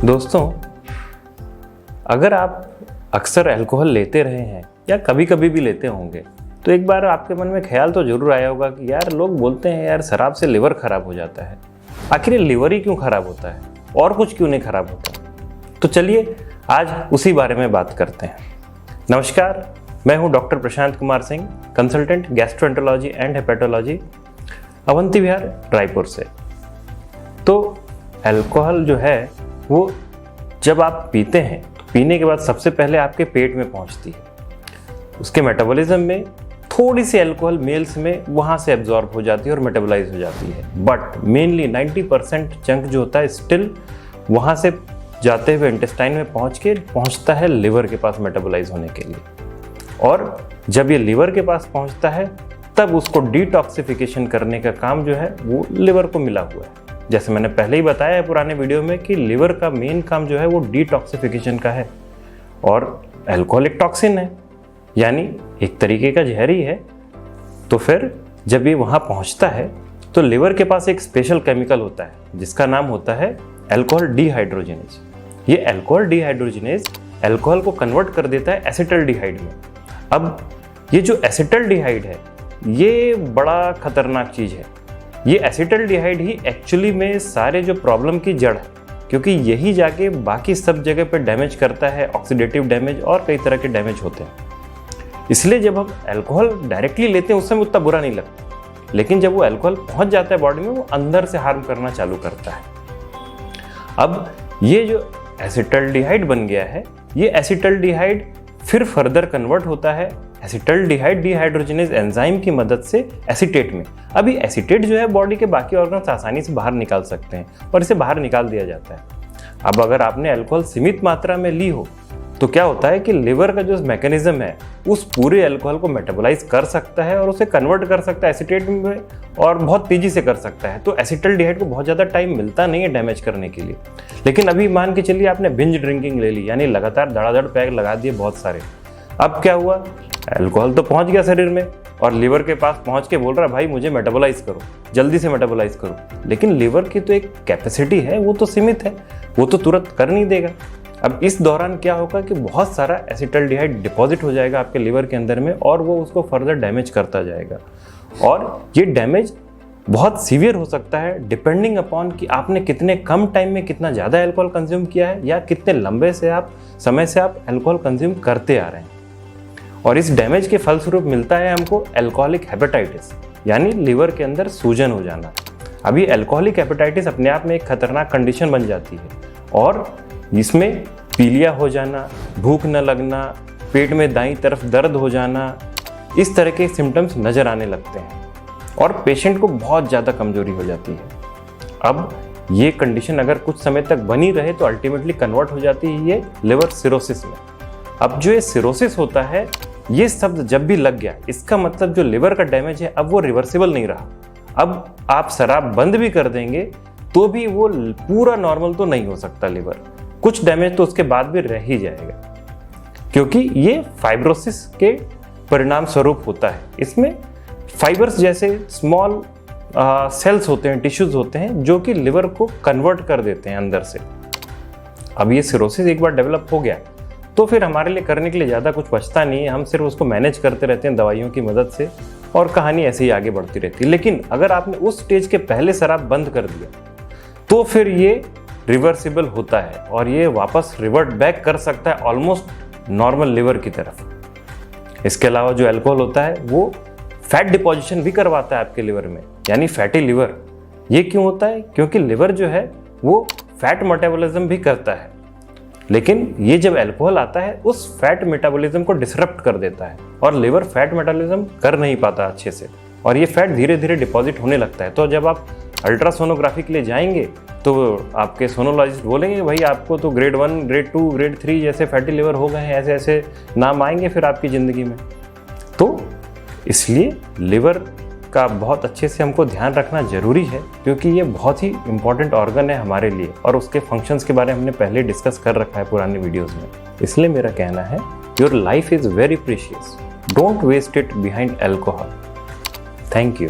दोस्तों, अगर आप अक्सर अल्कोहल लेते रहे हैं या कभी कभी भी लेते होंगे तो एक बार आपके मन में ख्याल तो जरूर आया होगा कि यार लोग बोलते हैं यार शराब से लिवर खराब हो जाता है। आखिर ये लिवर ही क्यों खराब होता है और कुछ क्यों नहीं खराब होता? तो चलिए आज उसी बारे में बात करते हैं। नमस्कार, मैं हूं doctor Prashant Kumar Singh, consultant gastroenterology and hepatology, Avanti Vihar, Raipur से। तो अल्कोहल जो है वो जब आप पीते हैं तो पीने के बाद सबसे पहले आपके पेट में पहुंचती है। उसके मेटाबॉलिज्म में थोड़ी सी अल्कोहल मेल्स में वहाँ से एब्जॉर्ब हो जाती है और मेटाबोलाइज हो जाती है, बट मेनली 90% चंक जो होता है स्टिल वहाँ से जाते हुए इंटेस्टाइन में पहुँचता है लिवर के पास मेटाबोलाइज होने के लिए। और जब ये लिवर के पास पहुँचता है तब उसको डिटॉक्सिफिकेशन करने का काम जो है वो लिवर को मिला हुआ है। जैसे मैंने पहले ही बताया है पुराने वीडियो में कि लिवर का मेन काम जो है वो डिटॉक्सिफिकेशन का है, और अल्कोहल एक टॉक्सिन है, यानी एक तरीके का जहर ही है। तो फिर जब ये वहाँ पहुँचता है तो लिवर के पास एक स्पेशल केमिकल होता है जिसका नाम होता है अल्कोहल डिहाइड्रोजिनेज। ये अल्कोहल डिहाइड्रोजिनेज अल्कोहल को कन्वर्ट कर देता है एसिटल्डिहाइड में। अब ये जो एसिटल्डिहाइड है ये बड़ा खतरनाक चीज़ है। ये एसिटल्डिहाइड ही एक्चुअली में सारे जो प्रॉब्लम की जड़ है, क्योंकि यही जाके बाकी सब जगह पे डैमेज करता है, ऑक्सीडेटिव डैमेज और कई तरह के डैमेज होते हैं। इसलिए जब हम अल्कोहल डायरेक्टली लेते हैं उस समय उतना बुरा नहीं लगता, लेकिन जब वो अल्कोहल पहुंच जाता है बॉडी में वो अंदर से हार्म करना चालू करता है। अब ये जो एसिटल्डिहाइड बन गया है, ये एसिटल्डिहाइड फिर फर्दर कन्वर्ट होता है एसिटल्डिहाइड डिहाइड्रोजिनेज एंजाइम की मदद से एसीटेट में। अभी एसीटेट जो है बॉडी के बाकी ऑर्गन्स आसानी से बाहर निकाल सकते हैं और इसे बाहर निकाल दिया जाता है। अब अगर आपने अल्कोहल सीमित मात्रा में ली हो तो क्या होता है कि लिवर का जो मैकेनिज्म है उस पूरे अल्कोहल को मेटाबोलाइज कर सकता है और उसे कन्वर्ट कर सकता है एसीटेट में, और बहुत तेजी से कर सकता है। तो एसिटल्डिहाइड को बहुत ज़्यादा टाइम मिलता नहीं है डैमेज करने के लिए। लेकिन अभी मान के चलिए आपने बिंज ड्रिंकिंग ले ली, यानी लगातार धड़ाधड़ पैक लगा दिए बहुत सारे। अब क्या हुआ, अल्कोहल तो पहुंच गया शरीर में और लिवर के पास पहुंच के बोल रहा है भाई मुझे मेटाबोलाइज करो, जल्दी से मेटाबोलाइज करो। लेकिन लिवर की तो एक कैपेसिटी है, वो तो सीमित है, वो तो तुरंत कर नहीं देगा। अब इस दौरान क्या होगा कि बहुत सारा एसिटल्डिहाइड डिपॉजिट हो जाएगा आपके लिवर के अंदर में और वो उसको फर्दर डैमेज करता जाएगा। और ये डैमेज बहुत सीवियर हो सकता है डिपेंडिंग अपॉन कि आपने कितने कम टाइम में कितना ज़्यादा अल्कोहल कंज्यूम किया है या कितने लंबे समय से आप अल्कोहल कंज्यूम करते आ रहे हैं। और इस डैमेज के फलस्वरूप मिलता है हमको अल्कोहलिक हेपेटाइटिस, यानी लिवर के अंदर सूजन हो जाना। अभी अल्कोहलिक हेपेटाइटिस अपने आप में एक खतरनाक कंडीशन बन जाती है और इसमें पीलिया हो जाना, भूख न लगना, पेट में दाईं तरफ दर्द हो जाना, इस तरह के सिम्टम्स नज़र आने लगते हैं और पेशेंट को बहुत ज़्यादा कमजोरी हो जाती है। अब ये कंडीशन अगर कुछ समय तक बनी रहे तो अल्टीमेटली कन्वर्ट हो जाती है ये लिवर सिरोसिस में। अब जो ये सिरोसिस होता है, ये शब्द जब भी लग गया इसका मतलब जो लिवर का डैमेज है अब वो रिवर्सिबल नहीं रहा। अब आप शराब बंद भी कर देंगे तो भी वो पूरा नॉर्मल तो नहीं हो सकता लिवर, कुछ डैमेज तो उसके बाद भी रह ही जाएगा, क्योंकि ये फाइब्रोसिस के परिणाम स्वरूप होता है। इसमें फाइबर्स जैसे स्मॉल सेल्स होते हैं, टिश्यूज होते हैं जो कि लिवर को कन्वर्ट कर देते हैं अंदर से। अब ये सिरोसिस एक बार डेवलप हो गया तो फिर हमारे लिए करने के लिए ज़्यादा कुछ बचता नहीं है, हम सिर्फ उसको मैनेज करते रहते हैं दवाइयों की मदद से और कहानी ऐसे ही आगे बढ़ती रहती है। लेकिन अगर आपने उस स्टेज के पहले शराब बंद कर दिया तो फिर ये रिवर्सिबल होता है और ये वापस रिवर्ट बैक कर सकता है ऑलमोस्ट नॉर्मल लिवर की तरफ। इसके अलावा जो अल्कोहल होता है वो फैट डिपोजिशन भी करवाता है आपके लिवर में, यानी फैटी लिवर। ये क्यों होता है? क्योंकि लिवर जो है वो फैट मेटाबॉलिज्म भी करता है, लेकिन ये जब अल्कोहल आता है उस फैट मेटाबॉलिज्म को डिसरप्ट कर देता है और लिवर फैट मेटाबॉलिज्म कर नहीं पाता अच्छे से और ये फैट धीरे धीरे डिपॉजिट होने लगता है। तो जब आप अल्ट्रासोनोग्राफी के लिए जाएंगे तो आपके सोनोलॉजिस्ट बोलेंगे भाई आपको तो ग्रेड 1, ग्रेड 2, ग्रेड 3 जैसे फैटी लिवर हो गए हैं, ऐसे ऐसे नाम आएंगे फिर आपकी ज़िंदगी में। तो इसलिए लिवर का बहुत अच्छे से हमको ध्यान रखना ज़रूरी है, क्योंकि ये बहुत ही इंपॉर्टेंट ऑर्गन है हमारे लिए और उसके फंक्शंस के बारे में हमने पहले डिस्कस कर रखा है पुराने वीडियोस में। इसलिए मेरा कहना है your life is very precious, don't waste it behind alcohol. Thank you.